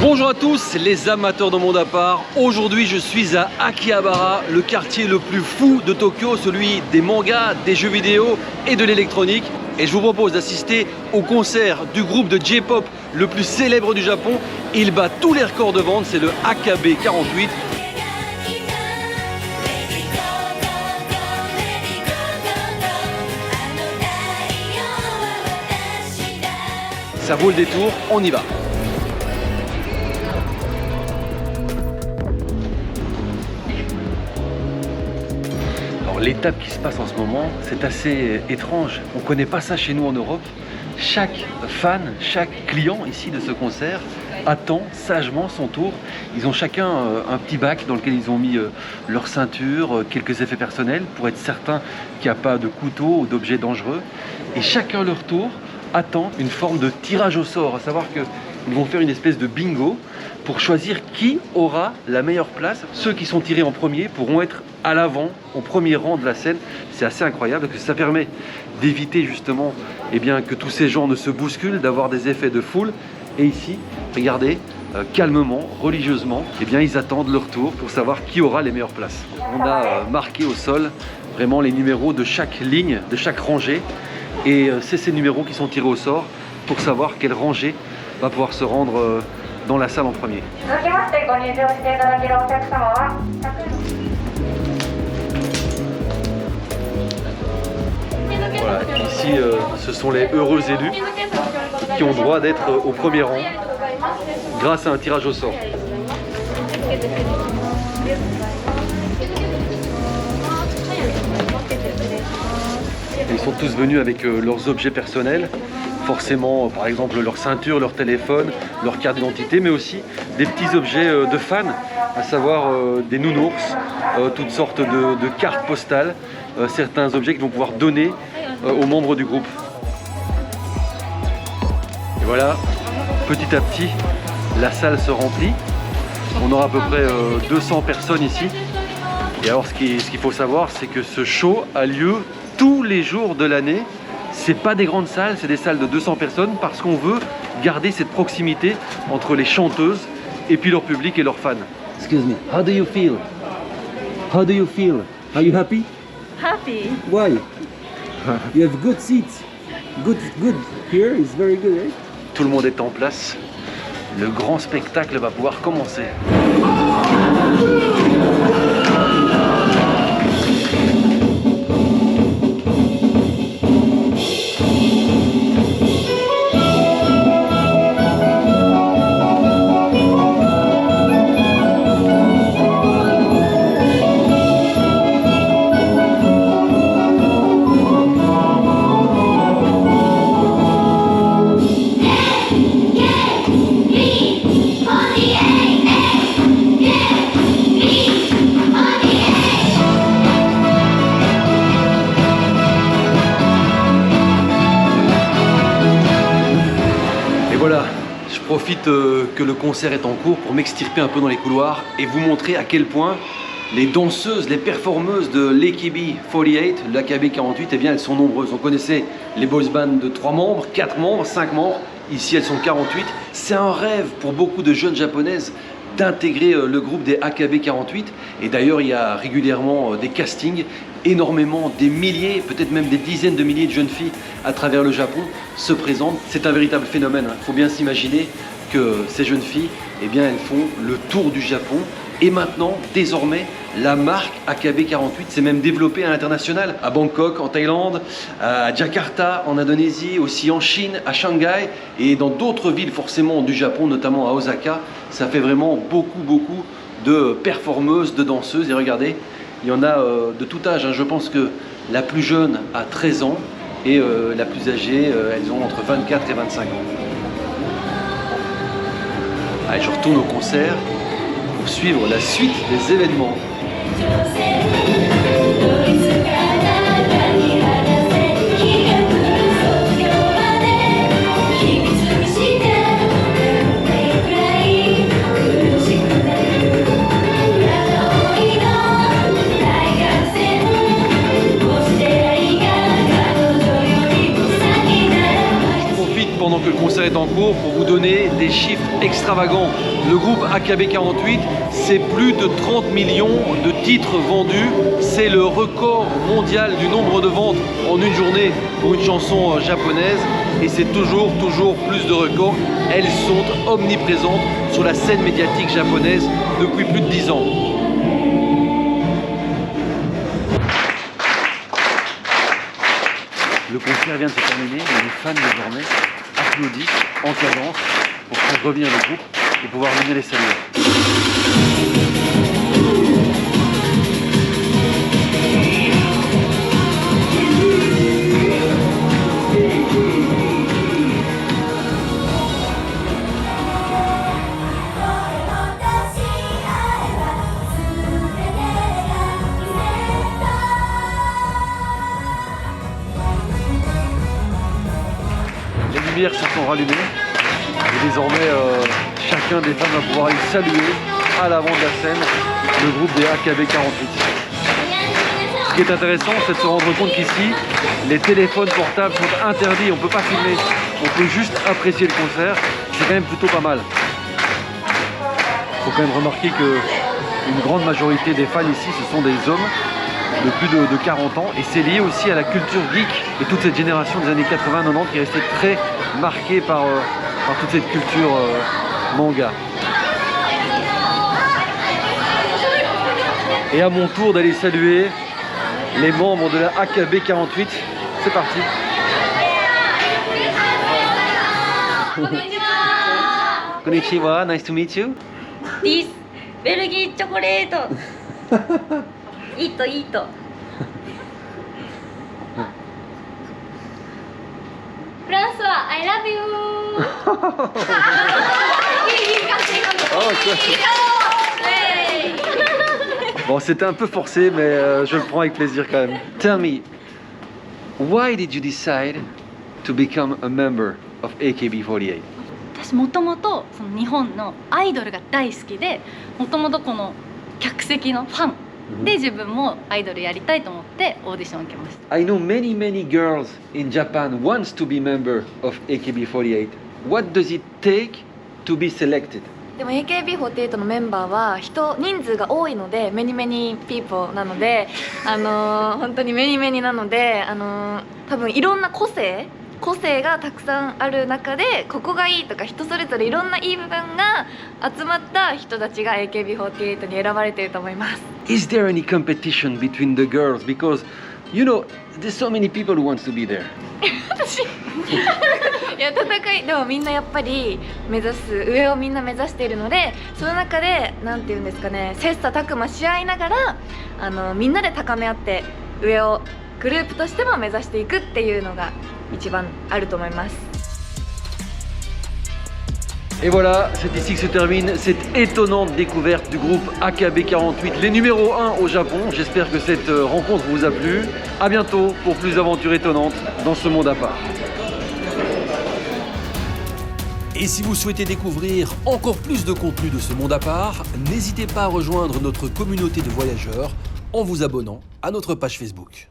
Bonjour à tous les amateurs de monde à part. Aujourd'hui je suis à Akihabara, le quartier le plus fou de Tokyo, celui des mangas, des jeux vidéo et de l'électronique. Et je vous propose d'assister au concert du groupe de J-pop le plus célèbre du Japon. Il bat tous les records de vente, c'est le AKB 48. Ça vaut le détour, on y va. L'étape qui se passe en ce moment, c'est assez étrange. On ne connaît pas ça chez nous en Europe. Chaque fan, chaque client ici de ce concert attend sagement son tour. Ils ont chacun un petit bac dans lequel ils ont mis leur ceinture, quelques effets personnels pour être certain qu'il n'y a pas de couteau ou d'objets dangereux. Et chacun leur tour attend une forme de tirage au sort, à savoir qu'ils vont faire une espèce de bingo pour choisir qui aura la meilleure place. Ceux qui sont tirés en premier pourront être à l'avant, au premier rang de la scène. C'est assez incroyable parce que ça permet d'éviter justement que tous ces gens ne se bousculent, d'avoir des effets de foule. Et ici, regardez, calmement, religieusement, ils attendent leur tour pour savoir qui aura les meilleures places. On a marqué au sol vraiment les numéros de chaque ligne, de chaque rangée. Et c'est ces numéros qui sont tirés au sort pour savoir quelle rangée va pouvoir se rendre dans la salle en premier. Voilà, ici ce sont les heureux élus qui ont droit d'être au premier rang grâce à un tirage au sort. Ils sont tous venus avec leurs objets personnels, forcément par exemple leur ceinture, leur téléphone, leur carte d'identité, mais aussi des petits objets de fans, à savoir des nounours, toutes sortes de cartes postales, certains objets qu'ils vont pouvoir donner aux membres du groupe. Et voilà, petit à petit, la salle se remplit. On aura à peu près 200 personnes ici. Et alors ce qu'il faut savoir, c'est que ce show a lieu tous les jours de l'année. C'est pas des grandes salles, c'est des salles de 200 personnes parce qu'on veut garder cette proximité entre les chanteuses et puis leur public et leurs fans. Excuse me, how do you feel? How do you feel? Are you happy? Happy. Why? You have good seats. Good. Here is very good, right? Tout le monde est en place. Le grand spectacle va pouvoir commencer. Je profite que le concert est en cours pour m'extirper un peu dans les couloirs et vous montrer à quel point les danseuses, les performeuses de l'AKB 48, l'AKB 48, elles sont nombreuses. On connaissait les boys bands de 3 membres, 4 membres, 5 membres. Ici, elles sont 48. C'est un rêve pour beaucoup de jeunes japonaises d'intégrer le groupe des AKB 48. Et d'ailleurs, il y a régulièrement des castings. Énormément, des milliers, peut-être même des dizaines de milliers de jeunes filles à travers le Japon se présentent. C'est un véritable phénomène. Il faut bien s'imaginer que ces jeunes filles, elles font le tour du Japon. Et maintenant, désormais, la marque AKB 48 s'est même développée à l'international, à Bangkok, en Thaïlande, à Jakarta, en Indonésie, aussi en Chine, à Shanghai et dans d'autres villes forcément du Japon, notamment à Osaka. Ça fait vraiment beaucoup de performeuses, de danseuses. Et regardez, il y en a de tout âge. Je pense que la plus jeune a 13 ans et la plus âgée, elles ont entre 24 et 25 ans. Allez, je retourne au concert pour suivre la suite des événements. pendant que le concert est en cours pour vous donner des chiffres extravagants. Le groupe AKB48, c'est plus de 30 millions de titres vendus. C'est le record mondial du nombre de ventes en une journée pour une chanson japonaise. Et c'est toujours plus de records. Elles sont omniprésentes sur la scène médiatique japonaise depuis plus de 10 ans. Le concert vient de se terminer, et les fans désormais applaudissent en cadence pour faire revenir le groupe et pouvoir venir les saluer. Les lumières se sont rallumées et désormais chacun des fans va pouvoir aller saluer à l'avant de la scène le groupe des AKB48. Ce qui est intéressant, c'est de se rendre compte qu'ici les téléphones portables sont interdits, on ne peut pas filmer, on peut juste apprécier le concert, c'est quand même plutôt pas mal. Il faut quand même remarquer qu'une grande majorité des fans ici ce sont des hommes de plus de 40 ans et c'est lié aussi à la culture geek et toute cette génération des années 80-90 qui est restée très marquée par toute cette culture manga. Et à mon tour d'aller saluer les membres de la AKB48, c'est parti. Konnichiwa, nice to meet you. This ベルギーチョコレート。いいといいと。フランスは I love you。Bon, c'était un peu forcé, mais je le prends avec plaisir quand même. Tell me, why did you decide to become a member of AKB48? 私もともとその日本のアイドルが大好きで、もともとこの客席のファンで自分もアイドルやりたいと思ってオーディションを受けました。I know many girls in Japan wants to be member of AKB48. What does it take to be selected? でも AKB48 のメンバーは人数が多いのでメニピーポーなので本当にメニなので多分いろんな個性がたくさんある中でここがいいとか人それぞれいろんないい部分が集まった人たちが AKB48 に選ばれていると思います。 Is there any competition between the girls? Because, you know, there's so many people who wants to be there. 私いや戦いでもみんなやっぱり目指す上をみんな目指しているのでその中でなんていうんですかね切磋琢磨し合いながらみんなで高め合って上をグループとしても目指していくっていうのが一番あると思います。 Et voilà, c'est ici que se termine cette étonnante découverte du groupe AKB48, les numéros 1 au Japon. J'espère que cette rencontre vous a plu. A bientôt pour plus d'aventures étonnantes dans ce monde à part. Et si vous souhaitez découvrir encore plus de contenu de ce monde à part, n'hésitez pas à rejoindre notre communauté de voyageurs en vous abonnant à notre page Facebook.